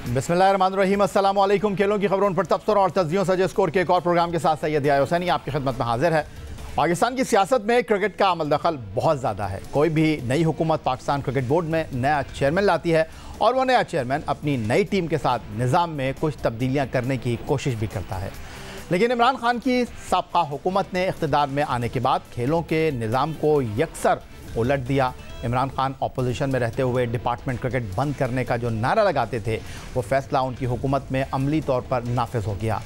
बिस्मिल्लाहिर्रहमानिर्रहीम, अस्सलाम वालेकुम। खेलों की खबरों पर तबसरा और तज्जियों सजे स्कोर के एक और प्रोग्राम के साथ सैयद यार हुसैनी आपकी खिदमत में हाजिर है। पाकिस्तान की सियासत में क्रिकेट का अमल दखल बहुत ज़्यादा है। कोई भी नई हुकूमत पाकिस्तान क्रिकेट बोर्ड में नया चेयरमैन लाती है और वह नया चेयरमैन अपनी नई टीम के साथ निज़ाम में कुछ तब्दीलियाँ करने की कोशिश भी करता है। लेकिन इमरान खान की साबका हुकूमत ने इक़्तिदार में आने के बाद खेलों के निज़ाम को यकसर उलट दिया। इमरान खान अपोजिशन में रहते हुए डिपार्टमेंट क्रिकेट बंद करने का जो नारा लगाते थे वो फ़ैसला उनकी हुकूमत में अमली तौर पर नाफिज हो गया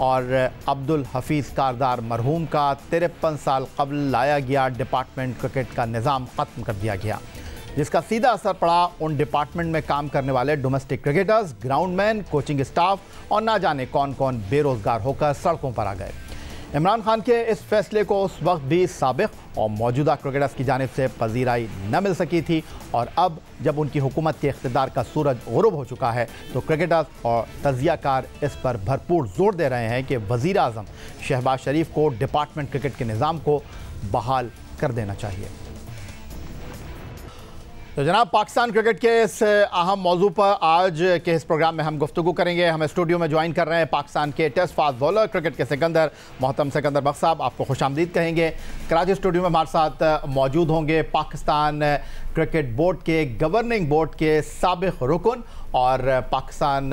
और अब्दुल हफीज़ कारदार मरहूम का 53 साल कबल लाया गया डिपार्टमेंट क्रिकेट का निज़ाम ख़त्म कर दिया गया, जिसका सीधा असर पड़ा उन डिपार्टमेंट में काम करने वाले domestic cricketers, groundman, coaching staff और ना जाने कौन कौन बेरोज़गार होकर सड़कों पर आ गए। इमरान खान के इस फैसले को उस वक्त भी साबिक़ और मौजूदा क्रिकेटर्स की जानिब से पजीराई न मिल सकी थी और अब जब उनकी हुकूमत के इक़्तिदार का सूरज ग़ुरूब हो चुका है तो क्रिकेटर्स और तज़ियाकार इस पर भरपूर जोर दे रहे हैं कि वज़ीर आज़म शहबाज शरीफ को डिपार्टमेंट क्रिकेट के निज़ाम को बहाल कर देना चाहिए। तो जनाब, पाकिस्तान क्रिकेट के इस अहम मौजू पर आज के इस प्रोग्राम में हम गुफ्तगू करेंगे। हमें स्टूडियो में ज्वाइन कर रहे हैं पाकिस्तान के टेस्ट फास्ट बॉलर क्रिकेट के सिकंदर मोहतरम सिकंदर बख्श साहब, आपको खुशामदीद कहेंगे। कराची स्टूडियो में हमारे साथ मौजूद होंगे पाकिस्तान क्रिकेट बोर्ड के गवर्निंग बोर्ड के साबिक़ रुकन और पाकिस्तान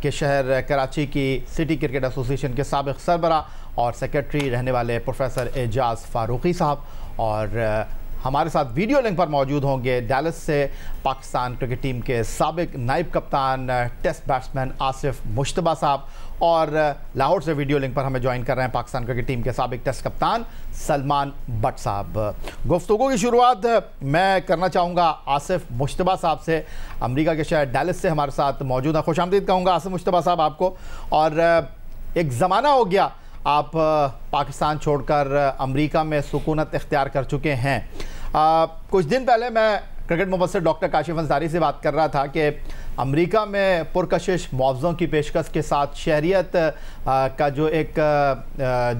के शहर कराची की सिटी क्रिकेट एसोसिएशन के साबिक़ सरबरा और सेक्रेटरी रहने वाले प्रोफेसर एजाज फारूकी साहब, और हमारे साथ वीडियो लिंक पर मौजूद होंगे डैलस से पाकिस्तान क्रिकेट टीम के साबिक़ नायब कप्तान टेस्ट बैट्समैन आसिफ मुश्तबा साहब, और लाहौर से वीडियो लिंक पर हमें ज्वाइन कर रहे हैं पाकिस्तान क्रिकेट टीम के साबिक़ टेस्ट कप्तान सलमान बट साहब। गुफ्तगू की शुरुआत मैं करना चाहूँगा आसिफ मुश्तबा साहब से, अमरीका के शहर डैलस से हमारे साथ मौजूद हैं। खुशामदीद कहूँगा आसिफ मुश्तबा साहब आपको। और एक ज़माना हो गया आप पाकिस्तान छोड़कर अमेरिका में सुकूनत इख्तियार कर चुके हैं। कुछ दिन पहले मैं क्रिकेट मुबस्सिर डॉक्टर काशिफ अंसारी से बात कर रहा था कि अमेरिका में पुरकशिश मुआवज़ों की पेशकश के साथ शहरियत का जो एक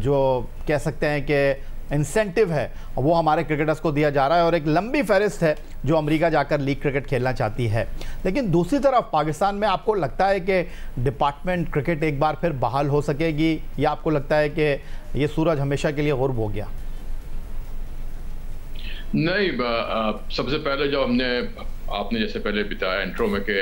जो कह सकते हैं कि इंसेंटिव है वो हमारे क्रिकेटर्स को दिया जा रहा है और एक लंबी फहरिस्त है जो अमेरिका जाकर लीग क्रिकेट खेलना चाहती है। लेकिन दूसरी तरफ पाकिस्तान में आपको लगता है कि डिपार्टमेंट क्रिकेट एक बार फिर बहाल हो सकेगी या आपको लगता है कि ये सूरज हमेशा के लिए गुरूब हो गया? नहीं, सबसे पहले जो आपने जैसे पहले बताया इंट्रो में कि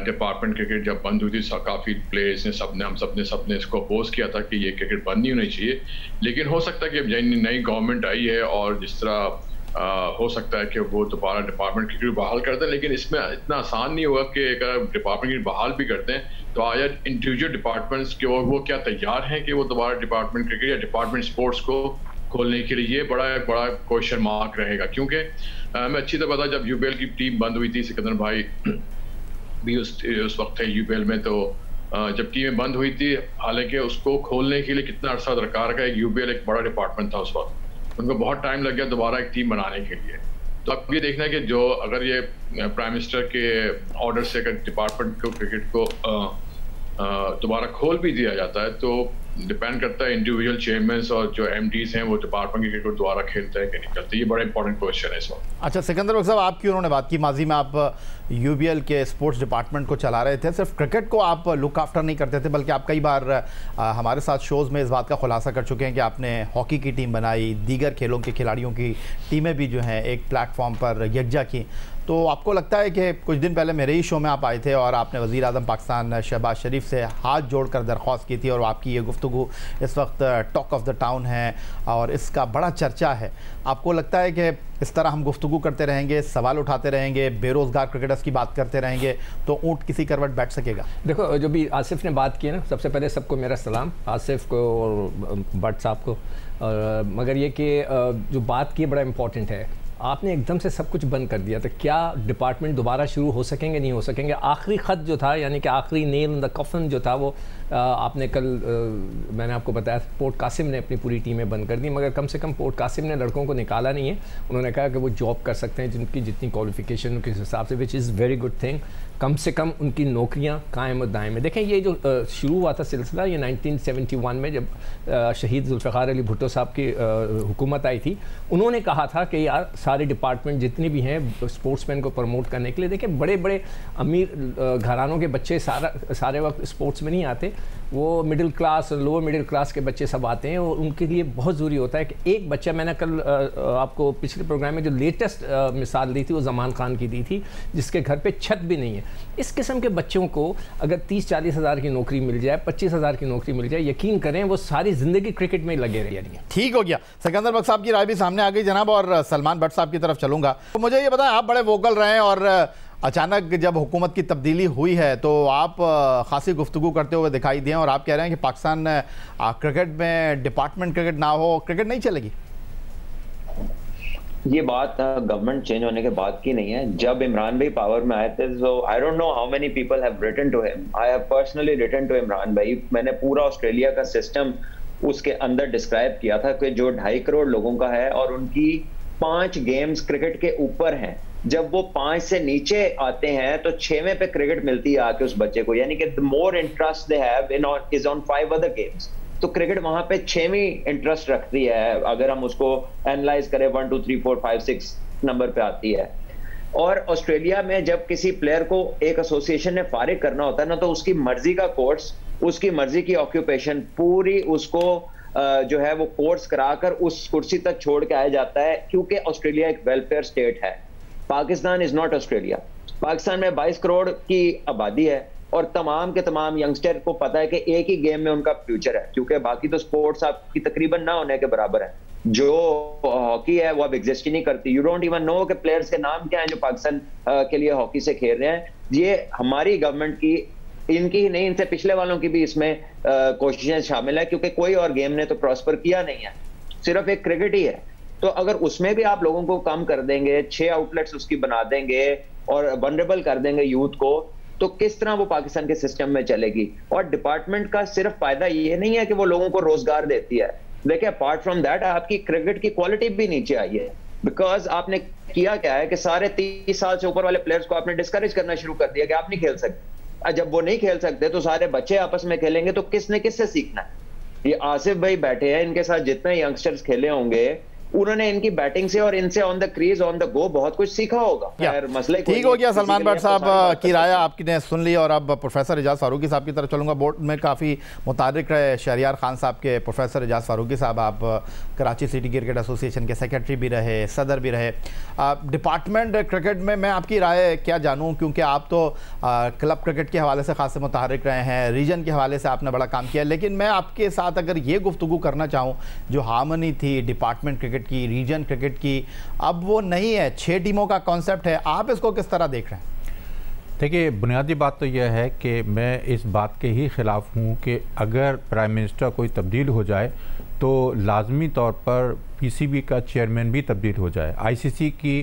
डिपार्टमेंट क्रिकेट जब बंद हुई थी काफ़ी प्लेयर्स ने हम सब ने इसको अपोज किया था कि ये क्रिकेट बंद नहीं होनी चाहिए। लेकिन हो सकता है कि नई गवर्नमेंट आई है और जिस तरह हो सकता है कि वो दोबारा डिपार्टमेंट क्रिकेट बहाल कर दें, लेकिन इसमें इतना आसान नहीं होगा कि अगर डिपार्टमेंट क्रिकेट बहाल भी करते हैं तो आया इंडिविजुअल डिपार्टमेंट्स के वो क्या तैयार हैं कि वो दोबारा डिपार्टमेंट क्रिकेट या डिपार्टमेंट स्पोर्ट्स को खोलने के लिए? ये बड़ा क्वेश्चन मार्क रहेगा, क्योंकि मैं अच्छी तरह पता जब यूबीएल की टीम बंद हुई थी, सिकंदर भाई भी उस वक्त थे यूबीएल में, तो जब टीमें बंद हुई थी, हालांकि उसको खोलने के लिए कितना अर्सा दरकार का, यूबीएल एक बड़ा डिपार्टमेंट था उस वक्त, उनको बहुत टाइम लग गया दोबारा एक टीम बनाने के लिए। तो अब ये देखना है कि जो अगर ये प्राइम मिनिस्टर के ऑर्डर से अगर डिपार्टमेंट को क्रिकेट को दोबारा खोल भी दिया जाता है तो डिपेंड करता है इंडिविजुअल चेयरमैन और जो एमडीज हैं वो डिपार्टमेंट क्रिकेट को दोबारा खेलते हैं कि नहीं करते। ये बड़ा इंपॉर्टेंट क्वेश्चन है इस वक्त। अच्छा सिकंदर साहब, आपकी उन्होंने बात की, माजी में आप यूबीएल के स्पोर्ट्स डिपार्टमेंट को चला रहे थे, सिर्फ क्रिकेट को आप लुक आफ्टर नहीं करते थे बल्कि आप कई बार हमारे साथ शोज़ में इस बात का खुलासा कर चुके हैं कि आपने हॉकी की टीम बनाई, दीगर खेलों के खिलाड़ियों की टीमें भी जो हैं एक प्लेटफॉर्म पर यकजा की। तो आपको लगता है कि कुछ दिन पहले मेरे ही शो में आप आए थे और आपने वज़ीर आज़म पाकिस्तान शहबाज शरीफ से हाथ जोड़कर दरख्वास्त की थी और आपकी ये गुफ्तगू इस वक्त टॉक ऑफ द टाउन है और इसका बड़ा चर्चा है। आपको लगता है कि इस तरह हम गुफ्तगू करते रहेंगे, सवाल उठाते रहेंगे, बेरोज़गार क्रिकेटर्स की बात करते रहेंगे तो ऊँट किसी करवट बैठ सकेगा? देखो, जो भी आसिफ ने बात की है ना, सबसे पहले सबको मेरा सलाम, आसिफ को और भट्ट साहब को। मगर ये कि जो बात की बड़ा इम्पॉर्टेंट है, आपने एकदम से सब कुछ बंद कर दिया तो क्या डिपार्टमेंट दोबारा शुरू हो सकेंगे? नहीं हो सकेंगे। आखिरी ख़त जो था, यानी कि आखिरी नेल इन द कफन जो था, वो आपने कल मैंने आपको बताया पोर्ट कासिम ने अपनी पूरी टीमें बंद कर दी, मगर कम से कम पोर्ट कासिम ने लड़कों को निकाला नहीं है। उन्होंने कहा कि वो जॉब कर सकते हैं जिनकी जितनी क्वालिफिकेशन के हिसाब से, which is very good thing. कम से कम उनकी नौकरियां कायम और दायम में। देखें ये जो शुरू हुआ था सिलसिला ये 1971 में जब शहीद जुल्फ़िकार अली भुट्टो साहब की हुकूमत आई थी। उन्होंने कहा था कि यार सारे डिपार्टमेंट जितने भी हैं स्पोर्ट्समैन को प्रमोट करने के लिए, देखें बड़े बड़े अमीर घरानों के बच्चे सारे वक्त स्पोर्ट्स में नहीं आते, वो middle class lower middle class के बच्चे सब आते हैं और उनके लिए बहुत ज़रूरी होता है कि एक बच्चा, मैंने कल आपको पिछले प्रोग्राम में जो लेटेस्ट मिसाल दी थी वो जमान खान की दी थी जिसके घर पे छत भी नहीं है। इस किस्म के बच्चों को अगर 30-40 हज़ार की नौकरी मिल जाए, 25 हज़ार की नौकरी मिल जाए, यकीन करें वो सारी ज़िंदगी क्रिकेट में ही लगे रहेंगे। ठीक हो गया, सिकंदर बख्श साहब की राय भी सामने आ गई जनाब, और सलमान भट्ट साहब की तरफ चलूंगा। तो मुझे ये बताएं, आप बड़े वोकल रहे और अचानक जब हुकूमत की तब्दीली हुई है तो आप खासी गुफ्तगू करते हुए दिखाई दिए और आप कह रहे हैं कि पाकिस्तान क्रिकेट में डिपार्टमेंट क्रिकेट ना हो, क्रिकेट नहीं चलेगी। ये बात गवर्नमेंट चेंज होने के बाद की नहीं है। जब इमरान भाई पावर में आए थे, so I don't know how many people have written to him, I have personally written to Imran भाई। मैंने पूरा ऑस्ट्रेलिया का सिस्टम उसके अंदर डिस्क्राइब किया था कि जो 2.5 करोड़ लोगों का है और उनकी 5 गेम्स क्रिकेट के ऊपर हैं। जब वो 5 से नीचे आते हैं तो 6वें पे क्रिकेट मिलती है आके उस बच्चे को, यानी कि the more interest they have in is on 5 other games. तो क्रिकेट वहां पे 6वीं इंटरेस्ट रखती है अगर हम उसको एनालाइज करें, 1 2 3 4 5 6 नंबर पे आती है। और ऑस्ट्रेलिया में जब किसी प्लेयर को एक एसोसिएशन ने फारिग करना होता है ना, तो उसकी मर्जी का कोर्स, उसकी मर्जी की ऑक्यूपेशन पूरी उसको जो है वो कोर्स कराकर उस कुर्सी तक छोड़ के आया जाता है, क्योंकि ऑस्ट्रेलिया एक वेलफेयर स्टेट है। Pakistan is not Australia. Pakistan में 22 करोड़ की आबादी है और तमाम के तमाम यंगस्टर को पता है कि एक ही गेम में उनका फ्यूचर है, क्योंकि बाकी तो स्पोर्ट्स आपकी तकरीबन ना होने के बराबर है। जो हॉकी है वो अब एग्जिस्ट ही नहीं करती। यू डोंट इवन नो कि प्लेयर्स के नाम क्या हैं जो पाकिस्तान के लिए हॉकी से खेल रहे हैं। ये हमारी गवर्नमेंट की, इनकी ही नहीं, इनसे पिछले वालों की भी इसमें कोशिशें शामिल है, क्योंकि कोई और गेम ने तो प्रॉस्पर किया नहीं है, सिर्फ एक क्रिकेट ही है। तो अगर उसमें भी आप लोगों को कम कर देंगे, 6 आउटलेट्स उसकी बना देंगे और वनरेबल कर देंगे यूथ को, तो किस तरह वो पाकिस्तान के सिस्टम में चलेगी। और डिपार्टमेंट का सिर्फ फायदा ये नहीं है कि वो लोगों को रोजगार देती है, देखिए अपार्ट फ्रॉम दैट आपकी क्रिकेट की क्वालिटी भी नीचे आई है। बिकॉज आपने किया क्या है कि सारे 30 साल से ऊपर वाले प्लेयर्स को आपने डिस्करेज करना शुरू कर दिया कि आप नहीं खेल सकते। जब वो नहीं खेल सकते तो सारे बच्चे आपस में खेलेंगे, तो किसने किससे सीखना है। ये आसिफ भाई बैठे हैं, इनके साथ जितने यंगस्टर्स खेले होंगे उन्होंने इनकी बैटिंग से और इनसे on the crease on the go बहुत कुछ सीखा होगा। मसला ठीक हो गया। सलमान भट्ट साहब की राय आपने सुन ली और अब प्रोफेसर एजाज फारूकी साहब की तरफ चलूंगा। बोर्ड में काफ़ी मुतारिक रहे शहरियार खान साहब के प्रोफेसर एजाज फारूकी साहब, आप कराची सिटी क्रिकेट एसोसिएशन के सेक्रेटरी भी रहे, सदर भी रहे। डिपार्टमेंट क्रिकेट में मैं आपकी राय क्या जानूँ, क्योंकि आप तो क्लब क्रिकेट के हवाले से खास मुतारिक रहे हैं, रीजन के हवाले से आपने बड़ा काम किया, लेकिन मैं आपके साथ अगर ये गुफ्तगू करना चाहूँ, जो हार्मनी थी डिपार्टमेंट क्रिकेट की, रीजन क्रिकेट की, अब वो नहीं है, 6 टीमों का कॉन्सेप्ट है, आप इसको किस तरह देख रहे हैं? देखिए, बुनियादी बात तो यह है कि मैं इस बात के ही ख़िलाफ़ हूँ कि अगर प्राइम मिनिस्टर कोई तब्दील हो जाए तो लाजमी तौर पर पीसीबी का चेयरमैन भी तब्दील हो जाए। आईसीसी की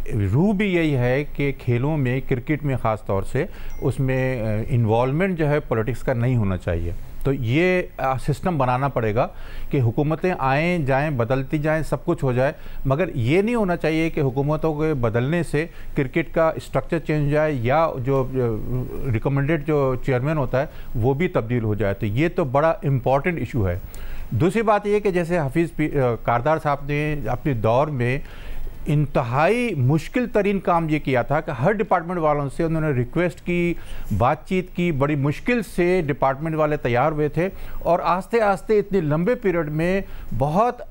रूह भी यही है कि खेलों में, क्रिकेट में ख़ास तौर से, उसमें इन्वॉल्वमेंट जो है पॉलिटिक्स का नहीं होना चाहिए। तो ये सिस्टम बनाना पड़ेगा कि हुकूमतें आएँ जाएं, बदलती जाएं, सब कुछ हो जाए, मगर ये नहीं होना चाहिए कि हुकूमतों के बदलने से क्रिकेट का स्ट्रक्चर चेंज हो जाए या जो रिकमेंडेड जो चेयरमैन होता है वो भी तब्दील हो जाए। तो ये तो बड़ा इम्पॉर्टेंट इशू है। दूसरी बात ये कि जैसे हफीज़ कारदार साहब ने अपने दौर में इंतहाई मुश्किल तरीन काम ये किया था कि हर डिपार्टमेंट वालों से उन्होंने रिक्वेस्ट की, बातचीत की, बड़ी मुश्किल से डिपार्टमेंट वाले तैयार हुए थे और आस्ते आस्ते इतने लंबे पीरियड में बहुत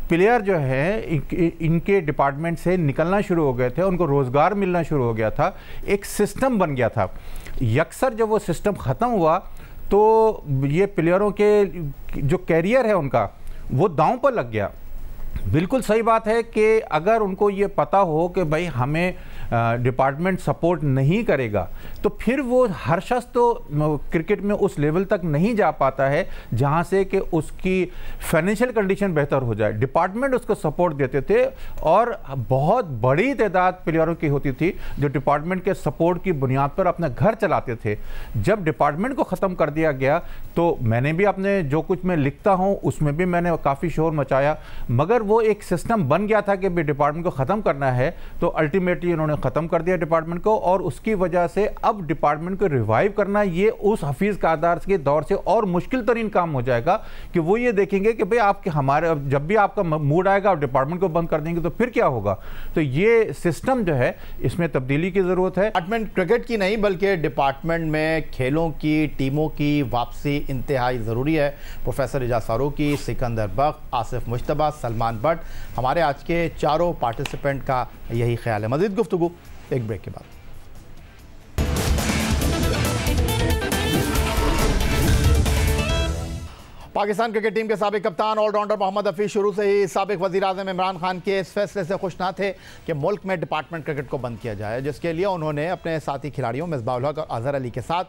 प्लेयर जो है इनके डिपार्टमेंट से निकलना शुरू हो गए थे, उनको रोज़गार मिलना शुरू हो गया था, एक सिस्टम बन गया था। यकसर जब वो सिस्टम ख़त्म हुआ तो ये प्लेयरों के जो कैरियर है उनका वो दांव पर लग गया। बिल्कुल सही बात है कि अगर उनको ये पता हो कि भाई हमें डिपार्टमेंट सपोर्ट नहीं करेगा तो फिर वो हर शख्स तो क्रिकेट में उस लेवल तक नहीं जा पाता है जहां से कि उसकी फाइनेंशियल कंडीशन बेहतर हो जाए। डिपार्टमेंट उसको सपोर्ट देते थे और बहुत बड़ी तादाद प्लेयरों की होती थी जो डिपार्टमेंट के सपोर्ट की बुनियाद पर अपना घर चलाते थे। जब डिपार्टमेंट को ख़त्म कर दिया गया तो मैंने भी अपने जो कुछ मैं लिखता हूँ उसमें भी मैंने काफ़ी शोर मचाया, मगर वो एक सिस्टम बन गया था कि भी डिपार्टमेंट को ख़त्म करना है तो अल्टीमेटली उन्होंने ख़त्म कर दिया डिपार्टमेंट को, और उसकी वजह से अब डिपार्टमेंट को रिवाइव करना ये उस हफीज़ कादार के दौर से और मुश्किल तरीन काम हो जाएगा कि वो ये देखेंगे कि भाई आपके हमारे जब भी आपका मूड आएगा आप डिपार्टमेंट को बंद कर देंगे तो फिर क्या होगा। तो ये सिस्टम जो है इसमें तब्दीली की ज़रूरत है। डिपार्टमेंट क्रिकेट की नहीं बल्कि डिपार्टमेंट में खेलों की टीमों की वापसी इंतहाई ज़रूरी है। प्रोफेसर एजाज फारूकी, सिकंदर बख्श, आसिफ मुश्तबा, सलमान बट, हमारे आज के चारों पार्टिसिपेंट का यही ख्याल है। मज़ीद गुफ्तगू एक ब्रेक के बाद। पाकिस्तान क्रिकेट टीम के साबिक कप्तान ऑलराउंडर मोहम्मद हफीज शुरू से ही साबिक वज़ीर-ए-आज़म इमरान खान के इस फैसले से खुश ना थे कि मुल्क में डिपार्टमेंट क्रिकेट को बंद किया जाए, जिसके लिए उन्होंने अपने साथी खिलाड़ियों मिसबाह-उल हक और अजहर अली के साथ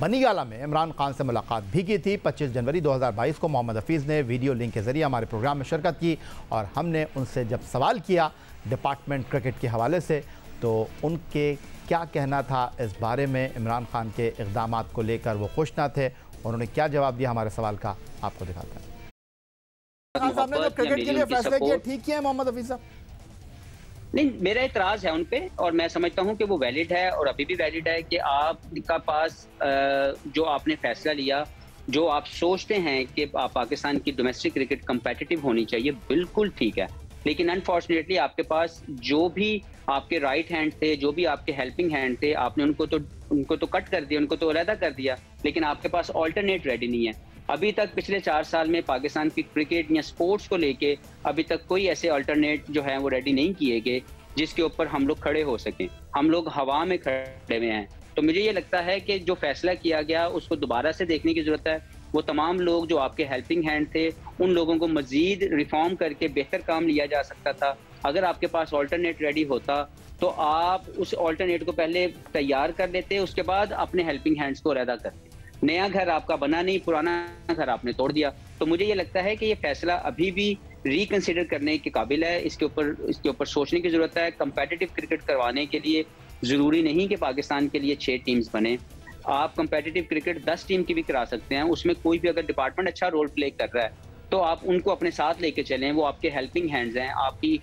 बनीगाला में इमरान खान से मुलाकात भी की थी। 25 जनवरी 2022 को मोहम्मद हफीज़ ने वीडियो लिंक के ज़रिए हमारे प्रोग्राम में शिरकत की और हमने उनसे जब सवाल किया डिपार्टमेंट क्रिकेट के हवाले से तो उनके क्या कहना था इस बारे में, इमरान खान के इक़दाम को लेकर वो खुश ना थे, उन्होंने क्या जवाब दिया हमारे सवाल का, आपको दिखाते हैं। आपने जो क्रिकेट के लिए फैसले किए ठीक किए मोहम्मद हफीज साहब? नहीं, मेरा इतराज़ है उन पे और मैं समझता हूं कि वो वैलिड है और अभी भी वैलिड है कि आपका पास जो आपने फैसला लिया, जो आप सोचते हैं कि पाकिस्तान की डोमेस्टिक क्रिकेट कंपेटिटिव होनी चाहिए, बिल्कुल ठीक है। लेकिन अनफॉर्चुनेटली आपके पास जो भी आपके राइट हैंड थे, जो भी आपके हेल्पिंग हैंड थे, आपने उनको तो कट कर दिया, उनको तो अलहदा कर दिया, लेकिन आपके पास ऑल्टरनेट रेडी नहीं है। अभी तक पिछले 4 साल में पाकिस्तान की क्रिकेट या स्पोर्ट्स को लेके अभी तक कोई ऐसे अल्टरनेट जो है वो रेडी नहीं किए गए जिसके ऊपर हम लोग खड़े हो सकें। हम लोग हवा में खड़े हुए हैं। तो मुझे ये लगता है कि जो फैसला किया गया उसको दोबारा से देखने की ज़रूरत है। वो तमाम लोग जो आपके हेल्पिंग हैंड थे उन लोगों को मज़ीद रिफॉर्म करके बेहतर काम लिया जा सकता था। अगर आपके पास ऑल्टरनेट रेडी होता तो आप उस ऑल्टरनेट को पहले तैयार कर लेते, उसके बाद अपने हेल्पिंग हैंड्स को अलहदा करते। नया घर आपका बना नहीं, पुराना घर आपने तोड़ दिया। तो मुझे ये लगता है कि ये फैसला अभी भी रिकंसिडर करने के काबिल है। इसके ऊपर सोचने की ज़रूरत है। कंपेटिटिव क्रिकेट करवाने के लिए ज़रूरी नहीं कि पाकिस्तान के लिए 6 टीम्स बने। आप कंपेटिटिव क्रिकेट 10 टीम की भी करा सकते हैं। उसमें कोई भी अगर डिपार्टमेंट अच्छा रोल प्ले कर रहा है तो आप उनको अपने साथ लेके चलें। वो आपके हेल्पिंग हैंड्स हैं, आपकी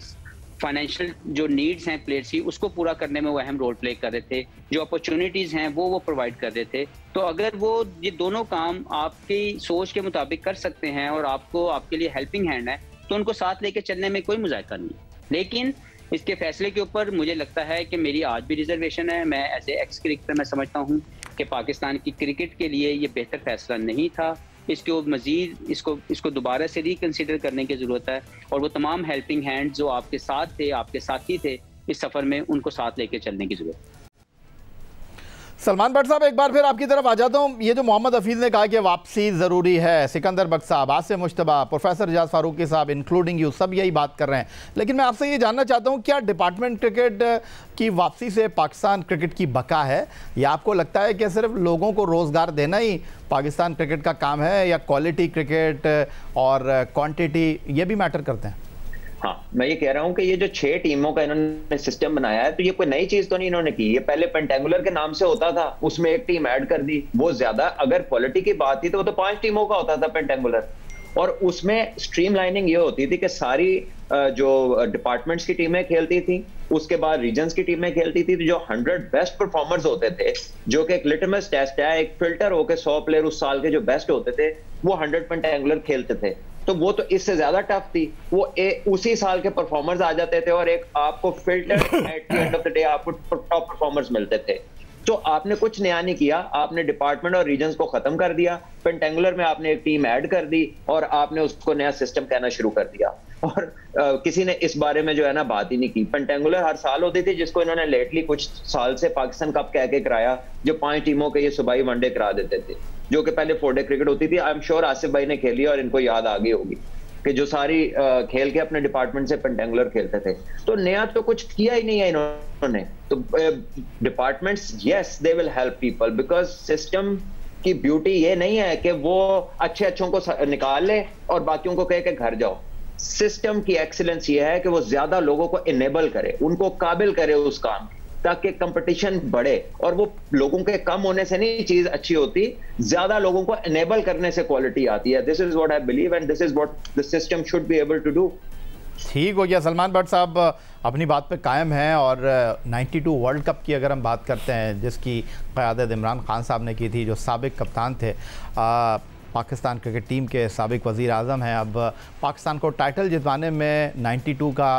फाइनेंशियल जो नीड्स हैं प्लेयर्स की उसको पूरा करने में वो अहम रोल प्ले कर रहे थे। जो अपॉर्चुनिटीज़ हैं वो प्रोवाइड कर रहे थे। तो अगर वो ये दोनों काम आपकी सोच के मुताबिक कर सकते हैं और आपके लिए हेल्पिंग हैंड है तो उनको साथ लेके चलने में कोई मुज़ायका नहीं। लेकिन इसके फैसले के ऊपर मुझे लगता है कि मेरी आज भी रिजर्वेशन है। मैं एज ए एक्स क्रिकेटर मैं समझता हूँ कि पाकिस्तान की क्रिकेट के लिए ये बेहतर फैसला नहीं था। इसको मजीद इसको दोबारा से रिकंसिडर करने की ज़रूरत है और वो तमाम हेल्पिंग हैंड जो आपके साथ थे, आपके साथी थे इस सफ़र में, उनको साथ लेके चलने की ज़रूरत है। सलमान भट्ट साहब, एक बार फिर आपकी तरफ आ जाता हूँ। ये जो मोहम्मद हफीज़ ने कहा कि वापसी ज़रूरी है, सिकंदर बख्श साहब, आसिफ मुश्तबा, प्रोफेसर एजाज फारूकी साहब इंक्लूडिंग यू, सब यही बात कर रहे हैं। लेकिन मैं आपसे ये जानना चाहता हूँ क्या डिपार्टमेंट क्रिकेट की वापसी से पाकिस्तान क्रिकेट की बका है, या आपको लगता है कि सिर्फ लोगों को रोज़गार देना ही पाकिस्तान क्रिकेट का काम है, या क्वालिटी क्रिकेट और क्वान्टिटी ये भी मैटर करते हैं? हाँ, मैं ये कह रहा हूँ कि ये जो 6 टीमों का इन्होंने सिस्टम बनाया है तो ये कोई नई चीज तो नहीं इन्होंने की। ये पहले पेंटेंगुलर के नाम से होता था, उसमें एक टीम ऐड कर दी। वो ज्यादा अगर क्वालिटी की बात थी तो वो तो 5 टीमों का होता था पेंटेंगुलर, और उसमें स्ट्रीमलाइनिंग ये होती थी कि सारी जो डिपार्टमेंट्स की टीमें खेलती थी, उसके बाद रीजन्स की टीमें खेलती थी। तो जो 100 बेस्ट परफॉर्मर्स होते थे, जो कि एक लिटमस टेस्ट है, एक फिल्टर होकर 100 प्लेयर उस साल के जो बेस्ट होते थे वो 100 पेंटेंगुलर खेलते थे। तो वो तो इससे ज्यादा टफ थी। वो उसी साल के परफॉर्मर्स आ जाते थे और एक आपको filter at the end of the day आपको टॉप परफॉर्मर्स मिलते थे। तो आपने कुछ नया नहीं किया, आपने डिपार्टमेंट और रीजन्स को खत्म कर दिया। पेंटेंगुलर में आपने एक टीम ऐड कर दी और आपने उसको नया सिस्टम कहना शुरू कर दिया। और किसी ने इस बारे में जो है ना बात ही नहीं की। पेंटेंगुलर हर साल होती थी, जिसको इन्होंने लेटली कुछ साल से पाकिस्तान कप कह के कराया, जो 5 टीमों के ये सूबाई वनडे करा देते थे, जो कि पहले 4 डे क्रिकेट होती थी। आई एम श्योर आसिफ भाई ने खेली और इनको याद आ गई होगी कि जो सारी खेल के अपने डिपार्टमेंट से पेंटेंगुलर खेलते थे। तो नया तो कुछ किया ही नहीं है इन्होंने। तो departments, yes they will help people, because system की ब्यूटी ये नहीं है कि वो अच्छों को निकाल ले और बाकियों को कहे कि घर जाओ। सिस्टम की एक्सीलेंस ये है कि वो ज्यादा लोगों को इनेबल करे, उनको काबिल करे उस काम, ताकि कंपटीशन बढ़े। और वो लोगों के कम होने से नहीं चीज अच्छी होती, ज्यादा लोगों को इनेबल करने से क्वालिटी आती है। This is what I believe and this is what the system should be able to do. ठीक हो गया। सलमान भट्ट साहब अपनी बात पे कायम हैं और 92 वर्ल्ड कप की अगर हम बात करते हैं जिसकी क़यादत इमरान खान साहब ने की थी, जो साबिक कप्तान थे, पाकिस्तान क्रिकेट टीम के साबिक वज़ीर आज़म हैं, अब पाकिस्तान को टाइटल जितवाने में 92 का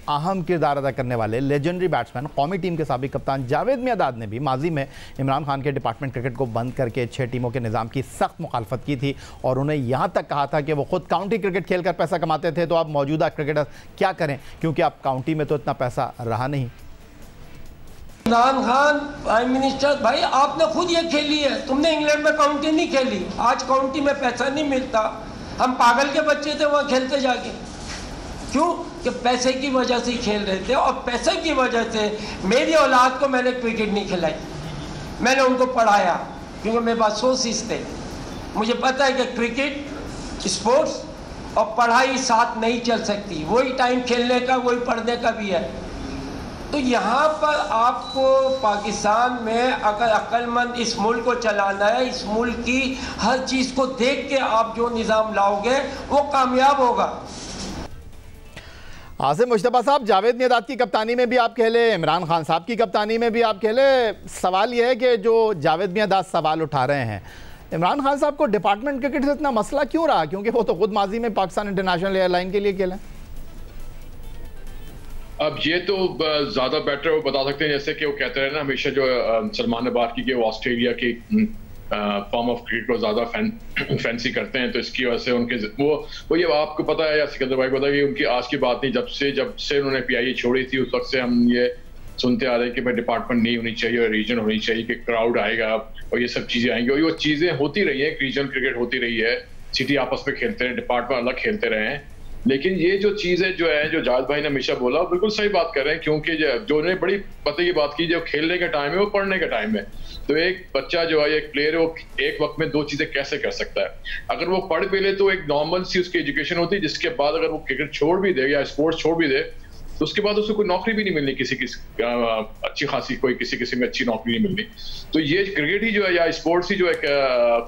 अहम किरदार अदा करने वाले लेजेंडरी बैट्समैन कौमी टीम के साबिक कप्तान जावेद मियांदाद ने भी माजी में इमरान खान के डिपार्टमेंट क्रिकेट को बंद करके 6 टीमों के निज़ाम की सख्त मुखालफत की थी और उन्हें यहाँ तक कहा था कि वो खुद काउंटी क्रिकेट खेलकर पैसा कमाते थे, तो अब मौजूदा क्रिकेटर क्या करें क्योंकि अब काउंटी में तो इतना पैसा रहा नहीं। इमरान खान प्राइम मिनिस्टर, भाई आपने खुद ये खेली है, तुमने इंग्लैंड में काउंटी नहीं खेली, आज काउंटी में पैसा नहीं मिलता। हम पागल के बच्चे थे वहाँ खेलते जाके, क्यों कि पैसे की वजह से खेल रहे थे और पैसे की वजह से मेरी औलाद को मैंने क्रिकेट नहीं खिलाई, मैंने उनको पढ़ाया क्योंकि मेरे पास सोर्सेस थे। मुझे पता है कि क्रिकेट स्पोर्ट्स और पढ़ाई साथ नहीं चल सकती, वही टाइम खेलने का वही पढ़ने का भी है। तो यहाँ पर आपको पाकिस्तान में अगर अक्लमंद इस मुल्क को चलाना है, इस मुल्क की हर चीज़ को देख के आप जो निज़ाम लाओगे वो कामयाब होगा। आसिम मुश्तबा साहब, जावेद मियांदाद की कप्तानी में भी आप खेले, इमरान खान साहब की कप्तानी में भी आप खेले। सवाल यह है कि जो जावेद मियांदाद सवाल उठा रहे हैं, इमरान खान साहब को डिपार्टमेंट क्रिकेट से इतना मसला क्यों रहा? क्योंकि वो तो खुद माजी में पाकिस्तान इंटरनेशनल एयरलाइन के लिए खेले। अब ये तो ज़्यादा बेटर वो बता सकते हैं, जैसे कि वो कहते रहे ना हमेशा, जो सलमान ने बात की कि वो ऑस्ट्रेलिया की फॉर्म ऑफ क्रिकेट को ज़्यादा फैंसी करते हैं, तो इसकी वजह से उनके वो ये आपको पता है या सिकंदर भाई पता है कि उनकी आज की बात नहीं, जब से उन्होंने PIA छोड़ी थी उस वक्त से हम ये सुनते आ रहे हैं कि भाई डिपार्टमेंट नहीं होनी चाहिए और रीजन होनी चाहिए, कि क्राउड आएगा और ये सब चीज़ें आएंगी, और ये चीज़ें होती रही हैं, रीजन क्रिकेट होती रही है, सिटी आपस में खेलते रहे, डिपार्टमेंट अलग खेलते रहे हैं। लेकिन ये जो चीज़ें जो है, जो जावेद भाई ने हमेशा बोला, बिल्कुल सही बात कर रहे हैं, क्योंकि जो उन्हें बड़ी पता की बात की, जो खेलने का टाइम है वो पढ़ने का टाइम है। तो एक बच्चा जो है, एक प्लेयर है, वो एक वक्त में 2 चीजें कैसे कर सकता है? अगर वो पढ़ भी ले तो एक नॉर्मल सी उसकी एजुकेशन होती है, जिसके बाद अगर वो क्रिकेट छोड़ भी दे या स्पोर्ट्स छोड़ भी दे तो उसके बाद उसको कोई नौकरी भी नहीं मिलनी, किसी अच्छी खासी कोई किसी में अच्छी नौकरी नहीं मिलनी। तो ये क्रिकेट ही जो है या स्पोर्ट्स ही जो एक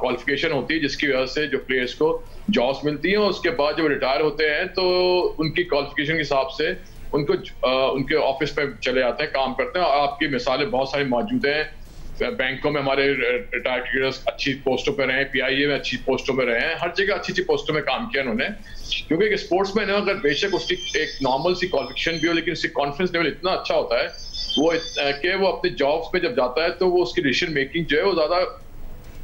क्वालिफिकेशन होती है जिसकी वजह से जो प्लेयर्स को जॉब्स मिलती हैं, और उसके बाद जब रिटायर होते हैं तो उनकी क्वालिफिकेशन के हिसाब से उनको उनके ऑफिस में चले जाते हैं, काम करते हैं। और आपकी मिसालें बहुत सारी मौजूद हैं, बैंकों में हमारे रिटायर्ड क्रिकेटर्स अच्छी पोस्टों पर रहे हैं, PIA में अच्छी पोस्टों पर रहे हैं, हर जगह अच्छी पोस्टों में काम किया उन्होंने। क्योंकि एक स्पोर्ट्समैन है, अगर बेशक उसकी एक नॉर्मल सी क्वालिफिकेशन भी हो, लेकिन उसकी कॉन्फिडेंस लेवल इतना अच्छा होता है कि वो अपने जॉब्स पे जब जाता है तो वो उसकी डिसीजन मेकिंग जो है वो ज्यादा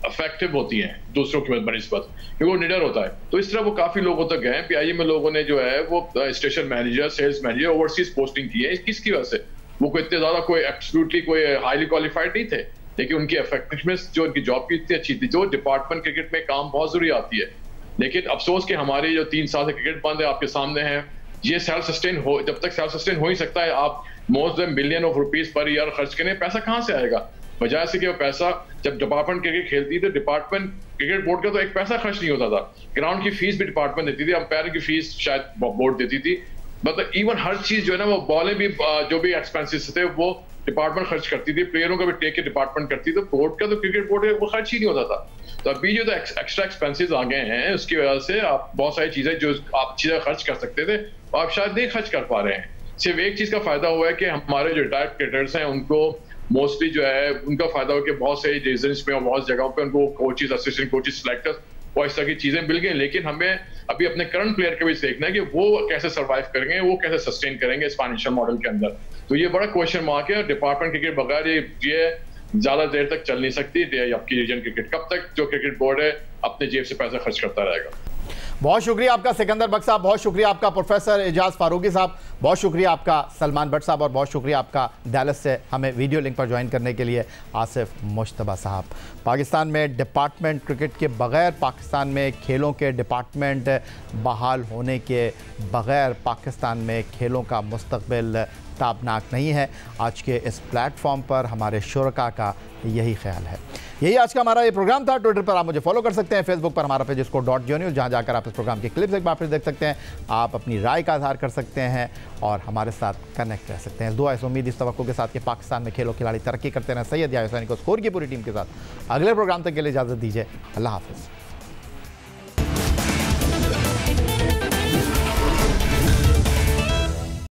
इफेक्टिव होती है दूसरों की बनिस्बत, क्योंकि वो निडर होता है। तो इस तरह वो काफी लोगों तक गए हैं। PIA में लोगों ने जो है वो station manager, sales manager, overseas posting की है। किसकी वजह से? वो कोई इतने ज्यादा कोई एब्सोल्युटली कोई हाईली क्वालिफाइड नहीं थे, लेकिन उनकी इफेक्टिवनेस जो उनकी जॉब की इतनी अच्छी थी। जो डिपार्टमेंट क्रिकेट में काम बहुत जरूरी आती है, लेकिन अफसोस कि हमारे जो 3 साल से क्रिकेट बंद है, आपके सामने है, ये सेल्फ सस्टेन हो, जब तक सेल्फ सस्टेन हो ही सकता है, आप more than billion of rupees per year खर्च करें, पैसा कहाँ से आएगा? बजाय से कि वो पैसा जब डिपार्टमेंट क्रिकेट खेलती थी, डिपार्टमेंट क्रिकेट बोर्ड का तो एक पैसा खर्च नहीं होता था, ग्राउंड की फीस भी डिपार्टमेंट देती थी, अंपायर की फीस शायद बोर्ड देती थी, मतलब इवन हर चीज जो है ना, वो बॉलें भी जो भी एक्सपेंसेस थे वो डिपार्टमेंट खर्च करती थी, प्लेयरों का भी टेक के डिपार्टमेंट करती थी। तो बोर्ड का तो क्रिकेट बोर्ड है वो खर्च ही नहीं होता था। तो अभी जो एक्स्ट्रा एक्सपेंसेस आ गए हैं, उसकी वजह से आप बहुत सारी चीजें जो आप चीजें खर्च कर सकते थे वो आप शायद नहीं खर्च कर पा रहे हैं। सिर्फ एक चीज का फायदा हुआ है कि हमारे जो रिटायर्ड क्रिकेटर्स हैं उनको मोस्टली जो है उनका फायदा हो कि बहुत सारी रीजन्स में और बहुत जगहों पे उनको कोचेस, असिस्टेंट कोचेस, सिलेक्टर्स और इस तरह की चीजें मिल गई। लेकिन हमें अभी अपने करंट प्लेयर के भी देखना है कि वो कैसे सर्वाइव करेंगे, वो कैसे सस्टेन करेंगे इस फाइनेंशियल मॉडल के अंदर। तो ये बड़ा क्वेश्चन मार्क है। डिपार्टमेंट क्रिकेट बगैर ये ज्यादा देर तक चल नहीं सकती। आपकी रीजन क्रिकेट कब तक जो क्रिकेट बोर्ड है अपने जेब से पैसा खर्च करता रहेगा। बहुत शुक्रिया आपका सिकंदर बख्श साहब, बहुत शुक्रिया आपका प्रोफेसर एजाज फारूकी साहब, बहुत शुक्रिया आपका सलमान भट्ट साहब और बहुत शुक्रिया आपका डैलस से हमें वीडियो लिंक पर ज्वाइन करने के लिए आसिफ मुश्तबा साहब। पाकिस्तान में डिपार्टमेंट क्रिकेट के बगैर, पाकिस्तान में खेलों के डिपार्टमेंट बहाल होने के बगैर पाकिस्तान में खेलों का मुस्तकबिल ताबनाक नहीं है। आज के इस प्लेटफॉर्म पर हमारे शुरका का यही ख्याल है। यही आज का हमारा ये प्रोग्राम था। ट्विटर पर आप मुझे फॉलो कर सकते हैं, फेसबुक पर हमारा पेज score.geo, जहाँ जाकर आप इस प्रोग्राम के क्लिप्स एक बार फिर देख सकते हैं। आप अपनी राय का इजहार कर सकते हैं और हमारे साथ कनेक्ट रह सकते हैं। दुआ इस उम्मीद, इस तवक्को के साथ कि पाकिस्तान में खेलों खिलाड़ी तरक्की करते रहें। सैयद याहिया हुसैनी को स्कोर की पूरी टीम के साथ अगले प्रोग्राम तक के लिए इजाज़त दीजिए। अल्लाह हाफ़िज़।